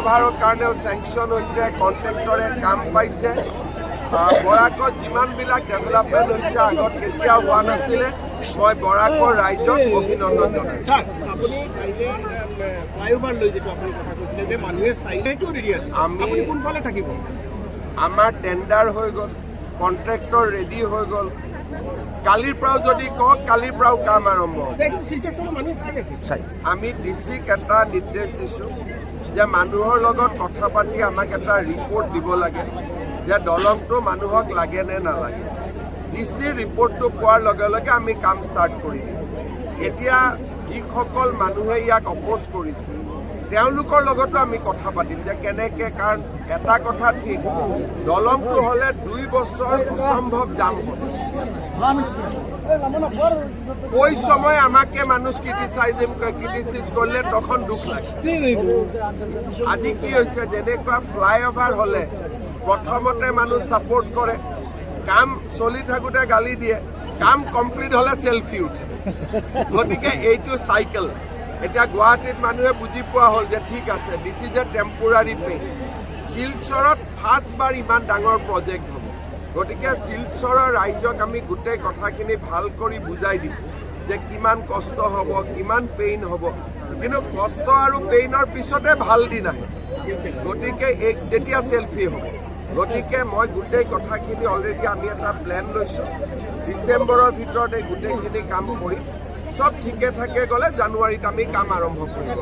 ফ্লাইঅভাৰৰ কাৰণেও চেংচন হৈছে, কণ্ট্ৰেক্টৰে কাম পাইছে। বৰাকত যিমানবিলাক ডেভেলপমেণ্ট হৈছে আগত কেতিয়াও হোৱা নাছিলে। মই বৰাকৰ ৰাইজক অভিনন্দন জনাইছোঁ। আমাৰ টেণ্ডাৰ হৈ গ'ল, কণ্ট্ৰেক্টৰ ৰেডি হৈ গ'ল। কালিৰ পৰাও যদি কওক, কালিৰ পৰাও কাম আৰম্ভ হ'ব। আমি ডিচিক এটা নিৰ্দেশ দিছোঁ যে মানুহৰ লগত কথা পাতি আমাক এটা ৰিপৰ্ট দিব লাগে যে দলংটো মানুহক লাগে নে নালাগে। ডিচিৰ ৰিপৰ্টটো পোৱাৰ লগে লগে আমি কাম ষ্টাৰ্ট কৰি দিম। এতিয়া যিসকল মানুহে ইয়াক অপ'জ কৰিছে তেওঁলোকৰ লগতো আমি কথা পাতিম যে কেনেকৈ, কাৰণ এটা কথা ঠিক, দলংটো হ'লে 2 বছৰ অসম্ভৱ জাম হ'ব। ওই সময় আমাকে মানুষ ক্ৰিটিসাইজ কৰলে তখন দুঃখ লাগে। আজি কি হয়েছে, যেনেকুৱা ফ্লাইঅভার হলে প্রথমতে মানুষ সাপোর্ট করে, কাম চলি থাকোতে গালি দিয়ে, কাম কমপ্লিট হলে সেলফি উঠে। গতিকে এইটো সাইকেল। এতিয়া গুৱাহাটীত মানুহে বুজি পোৱা হ'ল যে ঠিক আছে, this is a temporary pain. শিলচৰত ফাৰ্ষ্টবাৰ ইমান ডাঙৰ প্ৰজেক্ট হ'ব। গতিকে শিলচৰৰ ৰাইজক আমি গোটেই কথাখিনি ভাল কৰি বুজাই দিম যে কিমান কষ্ট হ'ব, কিমান পেইন হ'ব, কিন্তু কষ্ট আৰু পেইনৰ পিছতে ভাল দিন আহে। গতিকে তেতিয়া চেলফি হ'ব। গতিকে মই গোটেই কথাখিনি অলৰেডি আমি এটা প্লেন লৈছোঁ। ডিচেম্বৰৰ ভিতৰত এই গোটেইখিনি কাম কৰি চব ঠিকে থাকে গ'লে জানুৱাৰীত আমি কাম আৰম্ভ কৰিম।